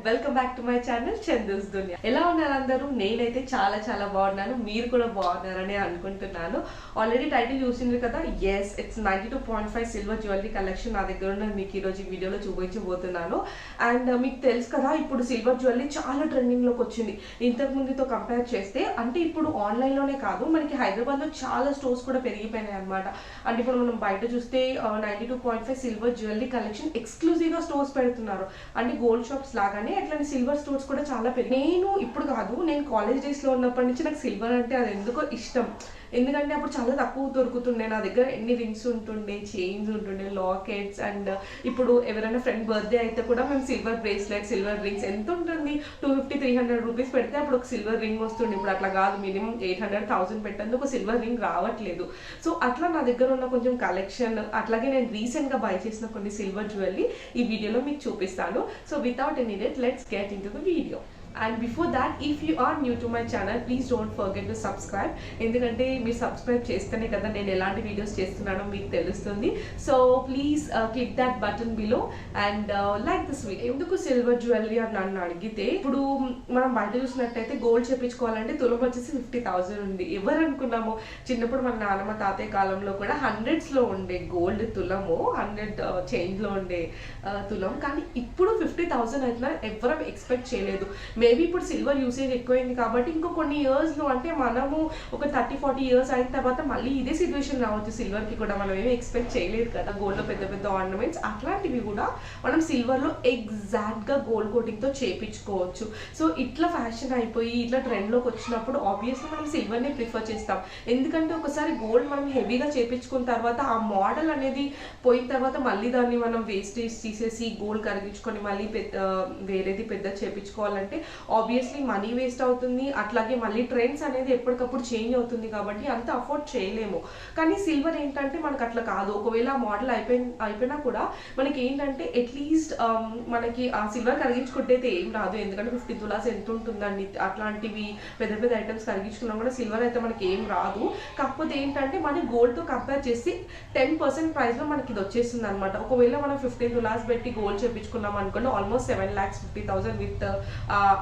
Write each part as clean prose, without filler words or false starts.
Welcome back to my channel Chandu's దునియా. ఎలా ఉన్నారు అందరూ? నేనైతే చాలా చాలా బాగున్నాను. మీరు కూడా బాగున్నారని అనుకుంటున్నాను. ఆల్రెడీ టైటిల్ చూసిండ్రు కదా, yes it's 92.5 silver jewellery collection నా దగ్గర ఉన్న మీకు ఈరోజు ఈ వీడియోలో చూపించబోతున్నాను. అండ్ మీకు తెలుసు కదా, ఇప్పుడు సిల్వర్ జ్యువెలరీ చాలా ట్రెండింగ్లోకి వచ్చింది. ఇంతకు ముందుతో కంపేర్ చేస్తే, అంటే ఇప్పుడు ఆన్లైన్లోనే కాదు, మనకి హైదరాబాద్లో చాలా స్టోర్స్ కూడా పెరిగిపోయినాయి అనమాట. అంటే ఇప్పుడు మనం బయట చూస్తే 92.5 సిల్వర్ జ్యువెలరీ కలెక్షన్ ఎక్స్క్లూజివ్గా స్టోర్స్ పెడుతున్నారు. అంటే గోల్డ్ షాప్స్ లాగానే అట్లాంటి సిల్వర్ స్టోర్స్ కూడా చాలా పెరిగి. నేను ఇప్పుడు కాదు, నేను కాలేజ్ డేస్లో ఉన్నప్పటి నుంచి నాకు సిల్వర్ అంటే అది ఎందుకో ఇష్టం. ఎందుకంటే అప్పుడు చాలా తక్కువ దొరుకుతుండే. నా దగ్గర ఎన్ని రింగ్స్ ఉంటుండే, చైన్స్ ఉంటుండే, లాకెట్స్. అండ్ ఇప్పుడు ఎవరైనా ఫ్రెండ్ బర్త్డే అయితే కూడా మేము సిల్వర్ బ్రేస్లెట్, సిల్వర్ రింగ్స్ ఎంత ఉంటుంది, 250-300 రూపీస్ పెడితే అప్పుడు ఒక సిల్వర్ రింగ్ వస్తుంది. ఇప్పుడు అట్లా కాదు, మినిమం 800-1000 పెట్టేందుకు ఒక సిల్వర్ రింగ్ రావట్లేదు. సో అట్లా నా దగ్గర ఉన్న కొంచెం కలెక్షన్, అట్లాగే నేను రీసెంట్గా బై చేసిన కొన్ని సిల్వర్ జ్యువెలరీ ఈ వీడియోలో మీకు చూపిస్తాను. So without any late let's get in to the video. And before that, if you are new to my channel, please don't forget to subscribe. ఎందుకంటే మీరు సబ్స్క్రైబ్ చేస్తేనే కదా నేను ఎలాంటి వీడియోస్ చేస్తున్నానో మీకు తెలుస్తుంది. So please click that button below and like this video. ఎందుకు సిల్వర్ జ్యువెలరీ అని నన్ను అడిగితే, ఇప్పుడు మనం బయట చూసినట్టయితే గోల్డ్ చేయించుకోవాలంటే తులం వచ్చేసి 50,000 ఉంది. ఎవరు అనుకున్నాము, చిన్నప్పుడు మన నాన్నమ్మ తాతయ్య కాలంలో కూడా 100s ఉండే గోల్డ్ తులము, 100 చైన్లో ఉండే తులం. కానీ ఇప్పుడు 50,000 అట్లా ఎవరు ఎక్స్పెక్ట్ చేయలేదు. మేబీ ఇప్పుడు సిల్వర్ యూసేజ్ ఎక్కువైంది కాబట్టి ఇంకో కొన్ని ఇయర్స్లో, అంటే మనము ఒక 30-40 ఇయర్స్ అయిన తర్వాత మళ్ళీ ఇదే సిచ్యువేషన్ రావచ్చు సిల్వర్కి కూడా. మనం ఏమి ఎక్స్పెక్ట్ చేయలేదు కదా, గోల్డ్లో పెద్ద పెద్ద ఆర్నమెంట్స్ అట్లాంటివి కూడా మనం సిల్వర్లో ఎగ్జాక్ట్గా గోల్డ్ కోటింగ్తో చేయించుకోవచ్చు. సో ఇట్లా ఫ్యాషన్ అయిపోయి ఇట్లా ట్రెండ్లోకి వచ్చినప్పుడు ఆబ్వియస్లీ మనం సిల్వర్ని ప్రిఫర్ చేస్తాం. ఎందుకంటే ఒకసారి గోల్డ్ మనం హెవీగా చేయించుకున్న తర్వాత ఆ మోడల్ అనేది పోయిన తర్వాత మళ్ళీ దాన్ని మనం వేస్టేజ్ తీసేసి గోల్డ్ కరిగించుకొని మళ్ళీ వేరేది పెద్ద చేయించుకోవాలంటే ఆబ్వియస్లీ మనీ వేస్ట్ అవుతుంది. అట్లాగే మళ్ళీ ట్రెండ్స్ అనేది ఎప్పటికప్పుడు చేంజ్ అవుతుంది కాబట్టి అంత అఫోర్డ్ చేయలేము. కానీ సిల్వర్ ఏంటంటే మనకు అట్లా కాదు. ఒకవేళ ఆ మోడల్ అయిపోయినా కూడా మనకి ఏంటంటే అట్లీస్ట్ మనకి ఆ సిల్వర్ కరిగించుకుంటే ఏం రాదు. ఎందుకంటే 50 తులాస్ ఎంత ఉంటుందండి, అట్లాంటివి పెద్ద పెద్ద ఐటమ్స్ కరిగించుకున్నా కూడా సిల్వర్ అయితే మనకి ఏం రాదు. కాకపోతే ఏంటంటే మన గోల్డ్తో కంపేర్ చేసి 10% ప్రైస్లో మనకి ఇది వచ్చేస్తుంది అనమాట. ఒకవేళ మనం 15 తులాస్ పెట్టి గోల్డ్ చేయించుకున్నాం అనుకోండి, ఆల్మోస్ట్ 7,50,000 విత్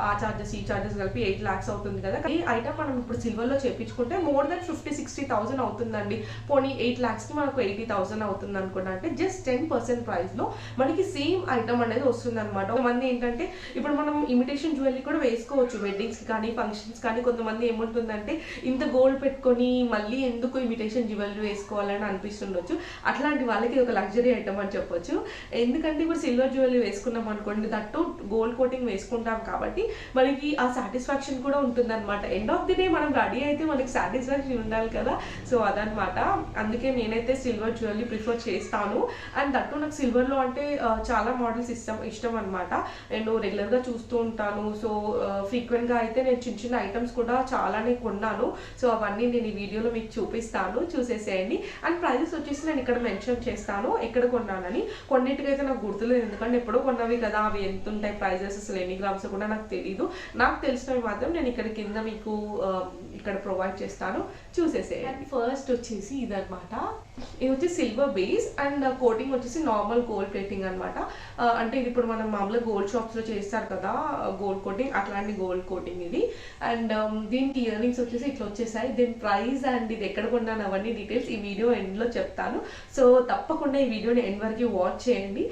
ఆ చార్జెస్ ఈ చార్జెస్ కలిపి 8 lakhs అవుతుంది కదా. ఈ ఐటమ్ మనం ఇప్పుడు సిల్వర్లో చేయించుకుంటే మోర్ దెన్ 50-60,000 అవుతుందండి. పోనీ 8 lakhsకి మనకు 80,000 అవుతుంది అనుకోండి. అంటే జస్ట్ 10% ప్రైస్లో మనకి సేమ్ ఐటమ్ అనేది వస్తుంది అనమాట. కొంతమంది ఏంటంటే ఇప్పుడు మనం ఇమిటేషన్ జ్యువెలరీ కూడా వేసుకోవచ్చు వెడ్డింగ్స్కి కానీ ఫంక్షన్స్ కానీ. కొంతమంది ఏముంటుందంటే ఇంత గోల్డ్ పెట్టుకొని మళ్ళీ ఎందుకు ఇమిటేషన్ జ్యువెలరీ వేసుకోవాలని అనిపిస్తుండొచ్చు. అట్లాంటి వాళ్ళకి ఇది ఒక లగ్జరీ ఐటమ్ అని చెప్పొచ్చు. ఎందుకంటే ఇప్పుడు సిల్వర్ జ్యువెలరీ వేసుకున్నాం అనుకోండి, దట్టు గోల్డ్ కోటింగ్ వేసుకుంటాం కాబట్టి మనకి ఆ సాటిస్ఫాక్షన్ కూడా ఉంటుంది అనమాట. ఎండ్ ఆఫ్ ది డే మనం రెడీ అయితే మనకి సాటిస్ఫాక్షన్ ఉండాలి కదా. సో అదనమాట. అందుకే నేనైతే సిల్వర్ జ్యువెలరీ ప్రిఫర్ చేస్తాను. అండ్ దట్టు నాకు సిల్వర్లో అంటే చాలా మోడల్స్ ఇష్టం అనమాట. నేను రెగ్యులర్గా చూస్తూ ఉంటాను. సో ఫ్రీక్వెంట్గా అయితే నేను చిన్న చిన్న ఐటమ్స్ కూడా చాలానే కొన్నాను. సో అవన్నీ నేను ఈ వీడియోలో మీకు చూపిస్తాను, చూసేసేయండి. అండ్ ప్రైజెస్ వచ్చేసి నేను ఇక్కడ మెన్షన్ చేస్తాను ఎక్కడ కొన్నానని. కొన్నిటికైతే నాకు గుర్తులేదు, ఎందుకంటే ఎప్పుడో కొన్నవి కదా, అవి ఎంత ఉంటాయి ప్రైజెస్, అసలు ఎన్ని గ్రామ్స్ కూడా నాకు తెలీదు. నాకు తెలిసినవి మాత్రం నేను ఇక్కడ కింద మీకు ఇక్కడ ప్రొవైడ్ చేస్తాను, చూసేసేయండి. ఫస్ట్ వచ్చేసి ఇదనమాట. ఇది వచ్చి సిల్వర్ బేస్ అండ్ కోటింగ్ వచ్చేసి నార్మల్ గోల్డ్ ప్లేటింగ్ అనమాట. అంటే ఇది ఇప్పుడు మనం మామూలుగా గోల్డ్ షాప్స్లో చేస్తారు కదా గోల్డ్ కోటింగ్, అట్లాంటి గోల్డ్ కోటింగ్ ఇది. అండ్ దీనికి ఇయర్ రింగ్స్ వచ్చేసి ఇట్లా వచ్చేసాయి. దీని ప్రైస్ అండ్ ఇది ఎక్కడ కొన్నాను అవన్నీ డీటెయిల్స్ ఈ వీడియో ఎండ్లో చెప్తాను. సో తప్పకుండా ఈ వీడియోని ఎండ్ వరకు వాచ్ చేయండి.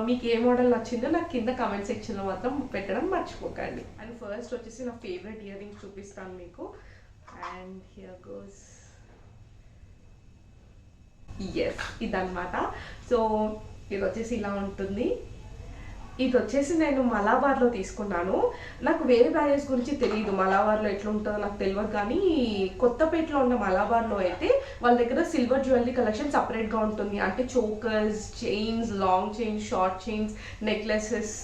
మీకు ఏ మోడల్ నచ్చిందో నాకు కింద కామెంట్ సెక్షన్లో మాత్రం పెట్టడం మర్చిపోకండి. అండ్ ఫస్ట్ వచ్చేసి నా ఫేవరెట్ ఇయర్ రింగ్స్ చూపిస్తాను మీకు. అండ్ హియర్ గోస్, ఎస్ ఇదన్నమాట. సో ఇది వచ్చేసి ఇలా ఉంటుంది. ఇది వచ్చేసి నేను మలాబార్లో తీసుకున్నాను. నాకు వేరే బ్రాంచెస్ గురించి తెలియదు, మలాబార్లో ఎట్లా ఉంటుందో నాకు తెలియదు. కానీ కొత్తపేటలో ఉన్న మలాబార్లో అయితే వాళ్ళ దగ్గర సిల్వర్ జ్యువెలరీ కలెక్షన్ సపరేట్గా ఉంటుంది. అంటే chokers, chains, long chains, short chains, necklaces,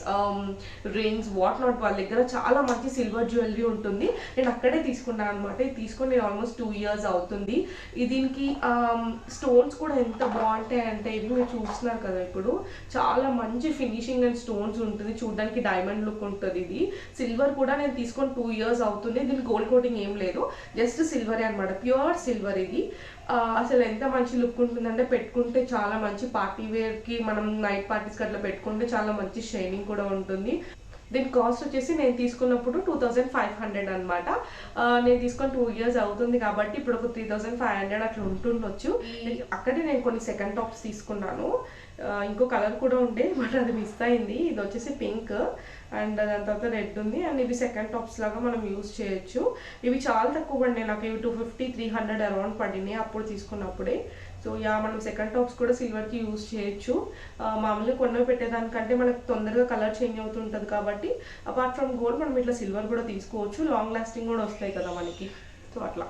rings, what not, వాళ్ళ దగ్గర చాలా మంచి సిల్వర్ జ్యువెలరీ ఉంటుంది. నేను అక్కడే తీసుకున్నాను అనమాట. ఇది తీసుకొని నేను ఆల్మోస్ట్ 2 years అవుతుంది. దీనికి స్టోన్స్ కూడా ఎంత బాగుంటాయి అంటే, ఇది మీరు చూస్తున్నారు కదా ఇప్పుడు, చాలా మంచి ఫినిషింగ్ అండ్ స్టోన్ స్టోన్స్ ఉంటుంది, చూడడానికి డైమండ్ లుక్ ఉంటుంది. ఇది సిల్వర్ కూడా నేను తీసుకొని 2 years అవుతుంది. దీనికి గోల్డ్ కోటింగ్ ఏం లేదు, జస్ట్ సిల్వరే అనమాట, ప్యూర్ సిల్వర్ ఇది. అసలు ఎంత మంచి లుక్ ఉంటుందంటే పెట్టుకుంటే చాలా మంచి పార్టీ వేర్కి, మనం నైట్ పార్టీస్కి అట్లా పెట్టుకుంటే చాలా మంచి షైనింగ్ కూడా ఉంటుంది. దీని కాస్ట్ వచ్చేసి నేను తీసుకున్నప్పుడు 2500 అనమాట. నేను తీసుకొని 2 years అవుతుంది కాబట్టి ఇప్పుడు ఒక 3500 అట్లా ఉంటుండొచ్చు. అక్కడే నేను కొన్ని సెకండ్ టాప్స్ తీసుకున్నాను. ఇంకో కలర్ కూడా ఉండే బట్ అది మిస్ అయింది. ఇది వచ్చేసి పింక్ అండ్ దాని తర్వాత రెడ్ ఉంది. అండ్ ఇవి సెకండ్ టాప్స్ లాగా మనం యూజ్ చేయొచ్చు. ఇవి చాలా తక్కువ పడినాయి నాకు, ఇవి 250-300 అరౌండ్ పడినాయి అప్పుడు తీసుకున్నప్పుడే. సో మనం సెకండ్ టాప్స్ కూడా సిల్వర్కి యూజ్ చేయొచ్చు. మామూలుగా కొన్నవి పెట్టేదానికంటే మనకు తొందరగా కలర్ చేంజ్ అవుతుంటుంది కాబట్టి అపార్ట్ ఫ్రమ్ గోల్డ్ మనం ఇట్లా సిల్వర్ కూడా తీసుకోవచ్చు, లాంగ్ లాస్టింగ్ కూడా వస్తాయి కదా మనకి. సో అట్లా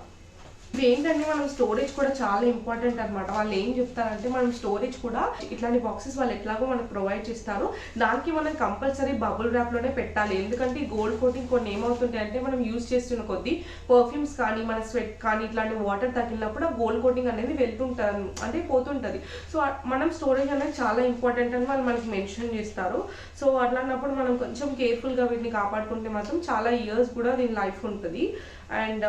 ఇవి ఏంటంటే మనం స్టోరేజ్ కూడా చాలా ఇంపార్టెంట్ అనమాట. వాళ్ళు ఏం చెప్తారంటే మనం స్టోరేజ్ కూడా ఇట్లాంటి బాక్సెస్ వాళ్ళు ఎట్లాగో మనకు ప్రొవైడ్ చేస్తారు, దానికి మనం కంపల్సరీ బబుల్ ర్యాప్లోనే పెట్టాలి. ఎందుకంటే ఈ గోల్డ్ కోటింగ్ కొన్ని ఏమవుతుంటాయి అంటే మనం యూజ్ చేస్తున్న కొద్దీ పర్ఫ్యూమ్స్ కానీ మన స్వెట్ కానీ ఇట్లాంటి వాటర్ తగిలినప్పుడు ఆ గోల్డ్ కోటింగ్ అనేది వెళ్తుంటుంది, అంటే పోతుంటుంది. సో మనం స్టోరేజ్ అనేది చాలా ఇంపార్టెంట్ అని వాళ్ళు మనకి మెన్షన్ చేస్తారు. సో అట్లాంటప్పుడు మనం కొంచెం కేర్ఫుల్గా వీటిని కాపాడుకుంటే మాత్రం చాలా ఇయర్స్ కూడా దీని లైఫ్ ఉంటుంది. అండ్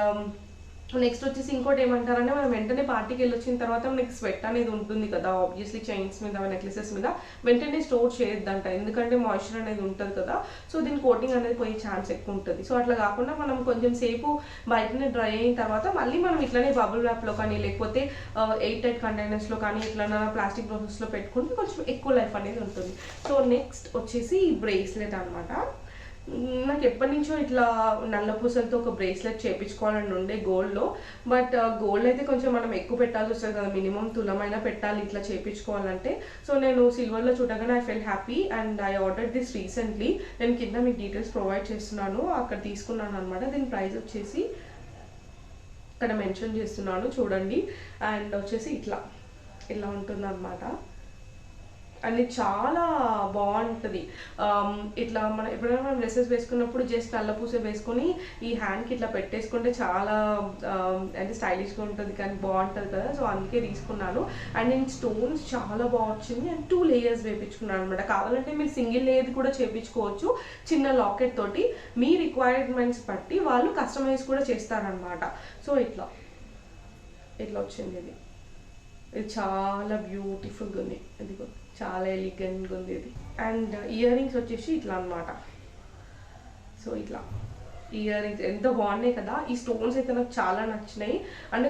నెక్స్ట్ వచ్చేసి ఇంకోటి ఏమంటారంటే మనం వెంటనే పార్టీకి వెళ్ళొచ్చిన తర్వాత మనకి స్వెట్ అనేది ఉంటుంది కదా, ఆబ్వియస్లీ చైన్స్ మీద నెక్లెసెస్ మీద వెంటనే స్టోర్ చేయొద్దంట, ఎందుకంటే మాయిశ్చర్ అనేది ఉంటుంది కదా. సో దీని కోటింగ్ అనేది పోయే ఛాన్స్ ఎక్కువ ఉంటుంది. సో అట్లా కాకుండా మనం కొంచెం సేపు బయటనే డ్రై అయిన తర్వాత మళ్ళీ మనం ఇట్లనే బబుల్ ర్యాప్లో కానీ లేకపోతే 8 కంటైనర్స్లో కానీ ఇట్లా ప్లాస్టిక్ బాక్సెస్లో పెట్టుకుంటే కొంచెం ఎక్కువ లైఫ్ అనేది ఉంటుంది. సో నెక్స్ట్ వచ్చేసి ఈ బ్రేస్లెట్ అనమాట. నాకు ఎప్పటి నుంచో ఇట్లా నల్ల పూసలతో ఒక బ్రేస్లెట్ చేయించుకోవాలని ఉండే గోల్డ్లో, బట్ గోల్డ్ అయితే కొంచెం మనం ఎక్కువ పెట్టాల్సి వస్తుంది కదా, మినిమం తులమైనా పెట్టాలి ఇట్లా చేయించుకోవాలంటే. సో నేను సిల్వర్లో చూడగానే I fell happy and I order this recently. నేను కింద మీకు డీటెయిల్స్ ప్రొవైడ్ చేస్తున్నాను, అక్కడ తీసుకున్నాను అనమాట. దీని ప్రైస్ వచ్చేసి ఇక్కడ మెన్షన్ చేస్తున్నాను చూడండి. అండ్ వచ్చేసి ఇలా ఉంటుంది అనమాట. అండ్ ఇది చాలా బాగుంటుంది. ఇట్లా మనం ఎప్పుడైనా మనం డ్రెస్సెస్ వేసుకున్నప్పుడు జస్ట్ నల్లపూస వేసుకొని ఈ హ్యాండ్కి ఇట్లా పెట్టేసుకుంటే చాలా అంటే స్టైలిష్గా ఉంటుంది కానీ బాగుంటుంది కదా. సో అందుకే తీసుకున్నాను. అండ్ నేను స్టోన్స్ చాలా బాగా వచ్చింది. అండ్ 2 layers వేయించుకున్నాను అనమాట. కావాలంటే మీరు సింగిల్ లేయర్ కూడా చేయించుకోవచ్చు చిన్న లాకెట్ తోటి, మీ రిక్వైర్మెంట్స్ బట్టి వాళ్ళు కస్టమైజ్ కూడా చేస్తారనమాట. సో ఇట్లా వచ్చింది. ఇది చాలా బ్యూటిఫుల్గా ఉంది, ఇదిగో చాలా ఎలిగెంట్గా ఉంది ఇది. అండ్ ఇయర్ రింగ్స్ వచ్చేసి ఇట్లా అనమాట. సో ఇట్లా ఇయర్ రింగ్స్ ఎంత బాగున్నాయి కదా. ఈ స్టోన్స్ అయితే నాకు చాలా నచ్చినాయి.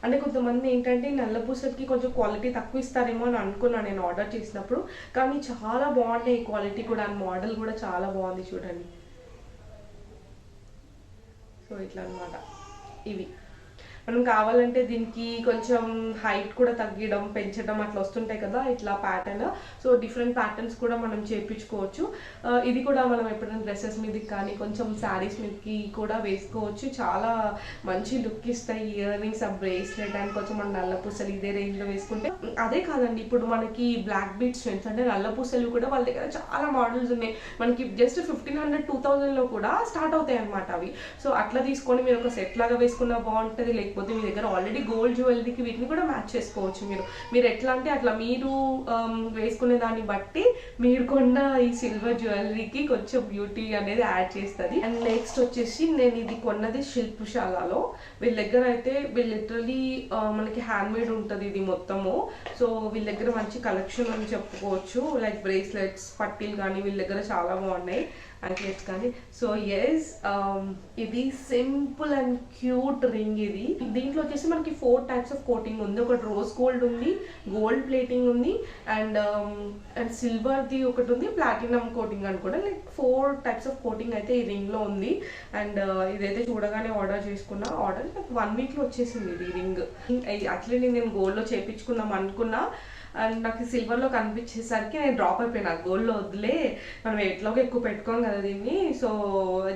అంటే కొంతమంది ఏంటంటే నల్లపూసలకి కొంచెం క్వాలిటీ తక్కువ ఇస్తారేమో అని అనుకున్నాను నేను ఆర్డర్ చేసినప్పుడు, కానీ చాలా బాగున్నాయి క్వాలిటీ కూడా. అండ్ మోడల్ కూడా చాలా బాగుంది చూడండి. సో ఇట్లా అనమాట. ఇవి మనం కావాలంటే దీనికి కొంచెం హైట్ కూడా తగ్గడం పెంచడం అట్లా వస్తుంటాయి కదా ఇట్లా ప్యాటర్న్. సో డిఫరెంట్ ప్యాటర్న్స్ కూడా మనం చేయించుకోవచ్చు. ఇది కూడా మనం ఎప్పుడైనా డ్రెస్సెస్ మీదకి కానీ కొంచెం శారీస్ మీదకి కూడా వేసుకోవచ్చు. చాలా మంచి లుక్ ఇస్తాయి ఇయర్ రింగ్స్, ఆ బ్రేస్లెట్ అండ్ కొంచెం మన నల్ల పూసలు ఇదే రేంజ్లో వేసుకుంటే. అదే కాదండి, ఇప్పుడు మనకి బ్లాక్ బీట్ స్టోన్స్ అంటే నల్ల పూసలు కూడా వాళ్ళ దగ్గర చాలా మోడల్స్ ఉన్నాయి. మనకి జస్ట్ 1500-2000లో కూడా స్టార్ట్ అవుతాయి అనమాట అవి. సో అట్లా తీసుకొని మీరు ఒక సెట్ లాగా వేసుకున్నా బాగుంటుంది, లేకపోతే మీ దగ్గర ఆల్రెడీ గోల్డ్ జ్యువెలరీకి వీటిని కూడా మ్యాచ్ చేసుకోవచ్చు. మీరు ఎట్లా అంటే అట్లా మీరు వేసుకునే దాన్ని బట్టి మీరు కొన్న ఈ సిల్వర్ జ్యువెలరీకి కొంచెం బ్యూటీ అనేది యాడ్ చేస్తుంది. అండ్ నెక్స్ట్ వచ్చేసి నేను ఇది కొన్నది శిల్పశాలలో. వీళ్ళ దగ్గర అయితే వీళ్ళు లిటరలీ మనకి హ్యాండ్ మేడ్ ఉంటుంది ఇది మొత్తము. సో వీళ్ళ దగ్గర మంచి కలెక్షన్ అని చెప్పుకోవచ్చు. లైక్ బ్రేస్లెట్స్, పట్టీలు కానీ వీళ్ళ దగ్గర చాలా బాగున్నాయి, యాంక్లెట్స్ కానీ. సో ఎస్, ఇది సింపుల్ అండ్ క్యూట్ రింగ్. ఇది దీంట్లో వచ్చేసి మనకి 4 types ఆఫ్ కోటింగ్ ఉంది. ఒకటి రోజ్ గోల్డ్ ఉంది, గోల్డ్ ప్లేటింగ్ ఉంది, అండ్ సిల్వర్ది ఒకటి ఉంది, ప్లాటినం కోటింగ్ అని కూడా. లైక్ 4 types ఆఫ్ కోటింగ్ అయితే ఈ రింగ్లో ఉంది. అండ్ ఇదైతే చూడగానే ఆర్డర్ చేసుకున్నా. ఆర్డర్ నాకు 1 weekలో వచ్చేసింది ఇది రింగ్. యాక్చువల్లీ నేను గోల్డ్లో చేయించుకుందాం అనుకున్నా, అండ్ నాకు సిల్వర్లో కనిపించేసరికి నేను డ్రాప్ అయిపోయినా. గోల్డ్లో వద్దులే, మనం ఎట్లాగో ఎక్కువ పెట్టుకోం కదా దీన్ని, సో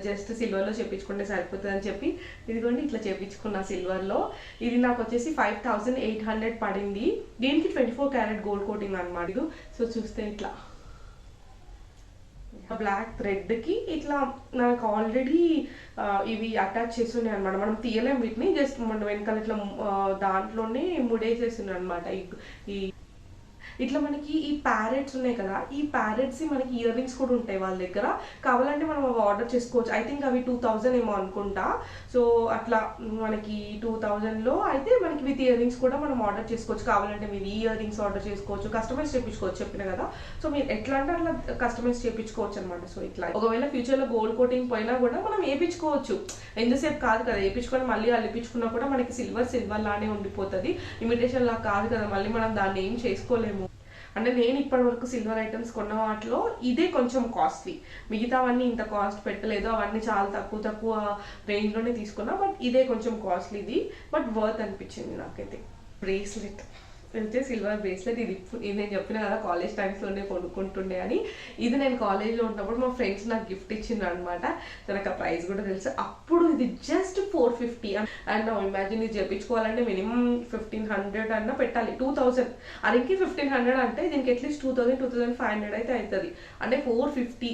జస్ట్ సిల్వర్లో చేయించుకుంటే సరిపోతుంది అని చెప్పి ఇదిగోండి ఇట్లా చేయించుకున్నా సిల్వర్లో. ఇది నాకు వచ్చేసి 5800 పడింది. దీనికి 24 karat గోల్డ్ కోటింగ్ అనమాట. సో చూస్తే ఇట్లా బ్లాక్ థ్రెడ్కి ఇట్లా నాకు ఆల్రెడీ ఇవి అటాచ్ చేస్తున్నాయి అనమాట. మనం తీయలేం వీటిని, జస్ట్ మన వెనకాల ఇట్లా దాంట్లోనే ముడేసేస్తున్నాయి అనమాట. ఈ ఇట్లా మనకి ఈ ప్యారెట్స్ ఉన్నాయి కదా, ఈ ప్యారెట్స్ మనకి ఇయర్ రింగ్స్ కూడా ఉంటాయి వాళ్ళ దగ్గర. కావాలంటే మనం అవి ఆర్డర్ చేసుకోవచ్చు. ఐ థింక్ అవి 2000 ఏమో అనుకుంటా. సో అట్లా మనకి 2000లో అయితే మనకి విత్ ఇయర్ రింగ్స్ కూడా మనం ఆర్డర్ చేసుకోవచ్చు. కావాలంటే మీరు ఇయర్ రింగ్స్ ఆర్డర్ చేసుకోవచ్చు, కస్టమైజ్ చేయించుకోవచ్చు చెప్పిన కదా. సో మీరు ఎట్లా అంటే అట్లా కస్టమైజ్ చేయించుకోవచ్చు అనమాట. సో ఇట్లా ఒకవేళ ఫ్యూచర్లో గోల్డ్ కోటింగ్ పోయినా కూడా మనం వేయించుకోవచ్చు, ఎంతసేపు కాదు కదా. వేయించుకొని మళ్ళీ అల్లిపించుకున్నా కూడా మనకి సిల్వర్ లానే ఉండిపోతుంది, ఇమిటేషన్ లా కాదు కదా, మళ్ళీ మనం దాన్ని ఏం చేసుకోలేము. అంటే నేను ఇప్పటి వరకు సిల్వర్ ఐటమ్స్ కొన్న వాటిలో ఇదే కొంచెం కాస్ట్లీ, మిగతావన్నీ ఇంత కాస్ట్ పెట్టలేదు, అవన్నీ చాలా తక్కువ రేంజ్లోనే తీసుకున్నా. బట్ ఇదే కొంచెం కాస్ట్లీది, బట్ వర్త్ అనిపించింది నాకైతే. బ్రేస్లెట్ అయితే సిల్వర్ బ్రేస్లెట్, ఇది నేను చెప్పిన కదా కాలేజ్ టైమ్స్లోనే కొనుక్కుంటుండే అని. ఇది నేను కాలేజ్లో ఉన్నప్పుడు మా ఫ్రెండ్స్ నాకు గిఫ్ట్ ఇచ్చిండ్రు అనమాట. నాకు ఆ ప్రైస్ కూడా తెలుసు. అప్పుడు ఇది జస్ట్ 450. అండ్ ఇమాజిన్ ఇది చేయించుకోవాలంటే మినిమం 1500 అన్నా పెట్టాలి. 2000 అదికి 1500 అంటే దీనికి అట్లీస్ట్ 2500 అయితే అవుతుంది. అంటే 450.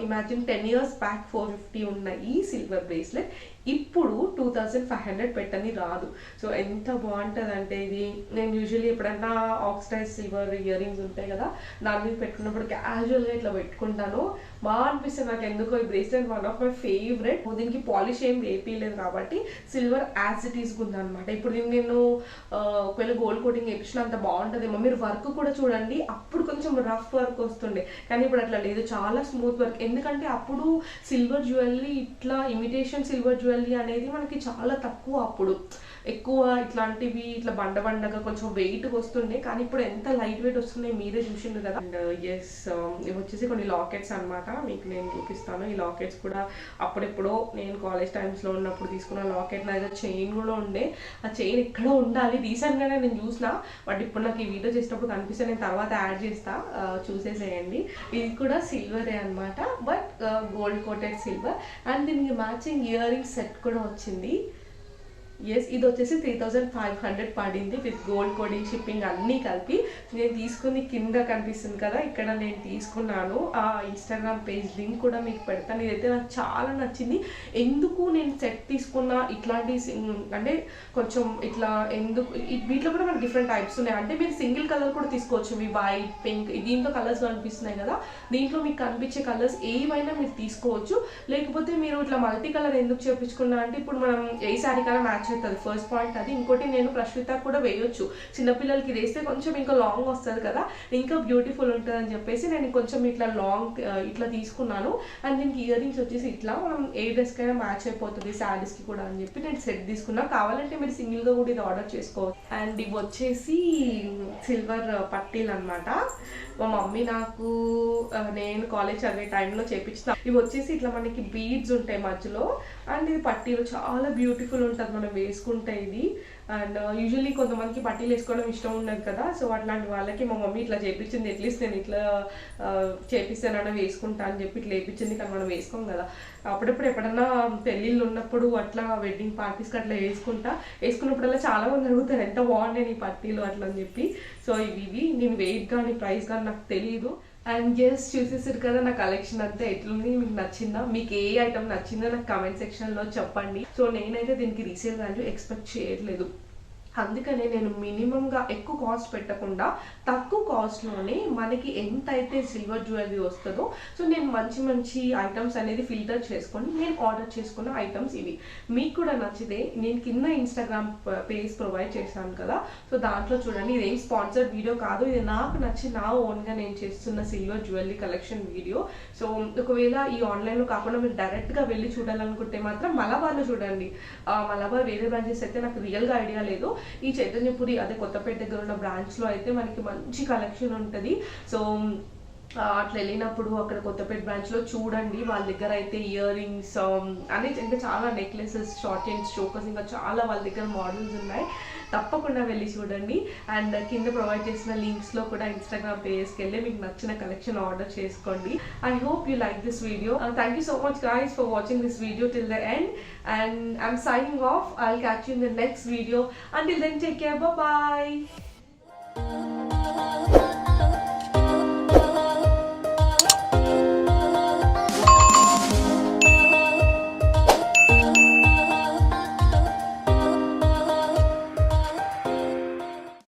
ఇమాజిన్ 10 years బ్యాక్ 450 ఉన్న ఈ సిల్వర్ బ్రేస్లెట్ ఇప్పుడు 2500 పెట్టని రాదు. సో ఎంత బాగుంటుంది అంటే ఇది. నేను యూజువల్లీ ఎప్పుడన్నా ఆక్సిడైజ్ సిల్వర్ ఇయర్ రింగ్స్ ఉంటాయి కదా, దాని మీద పెట్టుకున్నప్పుడు క్యాజువల్గా ఇట్లా పెట్టుకుంటాను, బాగా అనిపిస్తుంది నాకు. ఎందుకో ఈ bracelet one of my favourite. దీనికి పాలిష్ ఏం వేయలేదు కాబట్టి సిల్వర్ యాజ్ ఇట్ ఈస్ ఉందన్నమాట. ఇప్పుడు దీన్ని నేను ఒకవేళ గోల్డ్ కోటింగ్ వేయించిన అంత బాగుంటుందేమో. మీరు వర్క్ కూడా చూడండి, అప్పుడు కొంచెం రఫ్ వర్క్ వస్తుండే, కానీ ఇప్పుడు అట్లా లేదు, చాలా స్మూత్ వర్క్. ఎందుకంటే అప్పుడు సిల్వర్ జ్యువెలరీ ఇట్లా ఇమిటేషన్ సిల్వర్ జ్యువెలరీ అనేది మనకి చాలా తక్కువ. అప్పుడు ఎక్కువ ఇట్లాంటివి ఇట్లా బండగా కొంచెం వెయిట్ వస్తుండే, కానీ ఇప్పుడు ఎంత లైట్ వెయిట్ వస్తున్నాయి మీరే చూసిండ్రు కదా. అండ్ ఎస్, ఇవి వచ్చేసి కొన్ని లాకెట్స్ అనమాట, మీకు నేను చూపిస్తాను. ఈ లాకెట్స్ కూడా అప్పుడెప్పుడో నేను కాలేజ్ టైమ్స్లో ఉన్నప్పుడు తీసుకున్న లాకెట్. నా దగ్గర చైన్ కూడా ఉండే, ఆ చైన్ ఎక్కడో ఉండాలి, రీసెంట్గానే నేను చూసిన, బట్ ఇప్పుడు నాకు ఈ వీడియో చేసినప్పుడు కనిపిస్తే నేను తర్వాత యాడ్ చేస్తా, చూసేసేయండి. ఇది కూడా సిల్వరే అనమాట, but gold coated silver. And దీనికి మ్యాచింగ్ ఇయర్ రింగ్ సెట్ కూడా వచ్చింది. ఎస్, ఇది వచ్చేసి 3500 పడింది విత్ గోల్డ్ కోడింగ్ షిప్పింగ్ అన్నీ కలిపి. నేను తీసుకుని కింద కనిపిస్తుంది కదా, ఇక్కడ నేను తీసుకున్నాను. ఆ ఇన్స్టాగ్రామ్ పేజ్ లింక్ కూడా మీకు పెడతాను. ఇదైతే నాకు చాలా నచ్చింది. ఎందుకు నేను సెట్ తీసుకున్నా ఇట్లాంటి అంటే కొంచెం ఇట్లా ఎందుకు, వీటిలో కూడా మనకి డిఫరెంట్ టైప్స్ ఉన్నాయి. అంటే మీరు సింగిల్ కలర్ కూడా తీసుకోవచ్చు, మీ వైట్ పింక్ దీంట్లో కలర్స్ కనిపిస్తున్నాయి కదా, దీంట్లో మీకు కనిపించే కలర్స్ ఏవైనా మీరు తీసుకోవచ్చు. లేకపోతే మీరు ఇట్లా మల్టీ కలర్ ఎందుకు చేయించుకున్నా అంటే ఇప్పుడు మనం ఏ శారీ కన్నా మ్యాచ్ అవుతుంది, ఫస్ట్ పాయింట్ అది. ఇంకోటి నేను ప్రశ్నిత కూడా వేయొచ్చు, చిన్నపిల్లలకి వేస్తే కొంచెం ఇంకా లాంగ్ వస్తుంది కదా, ఇంకా బ్యూటిఫుల్ ఉంటుంది అని చెప్పేసి నేను కొంచెం ఇట్లా లాంగ్ ఇట్లా తీసుకున్నాను. అండ్ దీనికి ఇయర్ రింగ్స్ వచ్చేసి ఇట్లా మనం ఏ డ్రెస్కి అయినా మ్యాచ్ అయిపోతుంది, శారీస్కి కూడా అని చెప్పి నేను సెట్ తీసుకున్నా. కావాలంటే మీరు సింగిల్గా కూడా ఇది ఆర్డర్ చేసుకోవచ్చు. అండ్ ఇవి వచ్చేసి సిల్వర్ పట్టీలు అనమాట. మా మమ్మీ నాకు నేను కాలేజ్ చదివే టైంలో చేయించిన. ఇవి వచ్చేసి ఇట్లా మనకి బీడ్స్ ఉంటాయి మధ్యలో, అండ్ ఇది పట్టీలు చాలా బ్యూటిఫుల్ ఉంటుంది మనం వేసుకుంటే ఇది. అండ్ యూజువల్లీ కొంతమందికి పట్టీలు వేసుకోవడం ఇష్టం ఉండదు కదా, సో అట్లాంటి వాళ్ళకి మా మమ్మీ ఇట్లా చేయించింది. అట్లీస్ట్ నేను ఇట్లా చేపిస్తానన్నా వేసుకుంటా అని చెప్పి ఇట్లా వేయించింది. కానీ మనం వేసుకోం కదా, అప్పుడప్పుడు ఎప్పుడన్నా పెళ్ళిళ్ళు ఉన్నప్పుడు అట్లా వెడ్డింగ్ పార్టీస్కి అట్లా వేసుకున్నప్పుడల్లా చాలా మంది అడుగుతారు ఎంత బాగున్నాయి నీ పట్టీలు అట్లా అని చెప్పి. సో ఇవి నేను వెయిట్ కానీ ప్రైస్ కానీ నాకు తెలియదు. అండ్ జస్ట్ చూసేసారు కదా నా కలెక్షన్ అంతా ఎట్లుంది, మీకు నచ్చిందా, మీకు ఏ ఐటమ్ నచ్చిందో నాకు కామెంట్ సెక్షన్లో చెప్పండి. సో నేనైతే దీనికి రీసేల్ వాల్యూ ఎక్స్పెక్ట్ చేయట్లేదు, అందుకనే నేను మినిమంగా ఎక్కువ కాస్ట్ పెట్టకుండా తక్కువ కాస్ట్లోనే మనకి ఎంత అయితే సిల్వర్ జ్యువెలరీ వస్తుందో, సో నేను మంచి ఐటమ్స్ అనేది ఫిల్టర్ చేసుకొని నేను ఆర్డర్ చేసుకున్న ఐటమ్స్ ఇవి. మీకు కూడా నచ్చితే నేను కింద ఇన్స్టాగ్రామ్ పేజ్ ప్రొవైడ్ చేశాను కదా, సో దాంట్లో చూడండి. ఇదేం స్పాన్సర్డ్ వీడియో కాదు, ఇది నాకు నచ్చి నా ఓన్గా నేను చేస్తున్న silver jewellery collection video. So ఒకవేళ ఈ ఆన్లైన్లో కాకుండా మీరు డైరెక్ట్గా వెళ్ళి చూడాలనుకుంటే మాత్రం మలబార్లో చూడండి. మలబార్ వేరే బ్రాంచెస్ అయితే నాకు రియల్గా ఐడియా లేదు. ఈ చైతన్యపురి అదే కొత్తపేట దగ్గర ఉన్న బ్రాంచ్లో అయితే మనకి మంచి కలెక్షన్ ఉంటుంది. సో అట్లా వెళ్ళినప్పుడు అక్కడ కొత్తపేట బ్రాంచ్లో చూడండి, వాళ్ళ దగ్గర అయితే ఇయర్ రింగ్స్ అనేది ఇంకా చాలా నెక్లెసెస్, షార్ట్ చైన్స్, చోకర్స్, ఇంకా చాలా వాళ్ళ దగ్గర మోడల్స్ ఉన్నాయి. తప్పకుండా వెళ్ళి చూడండి. అండ్ కింద ప్రొవైడ్ చేసిన లింక్స్లో కూడా ఇన్స్టాగ్రామ్ పేజ్కి వెళ్ళి మీకు నచ్చిన కలెక్షన్ ఆర్డర్ చేసుకోండి. I hope you like this video. Thank you so much guys for watching this video till the end, and I'm signing off. I'll catch you in the next video. Until then, take care. Bye bye.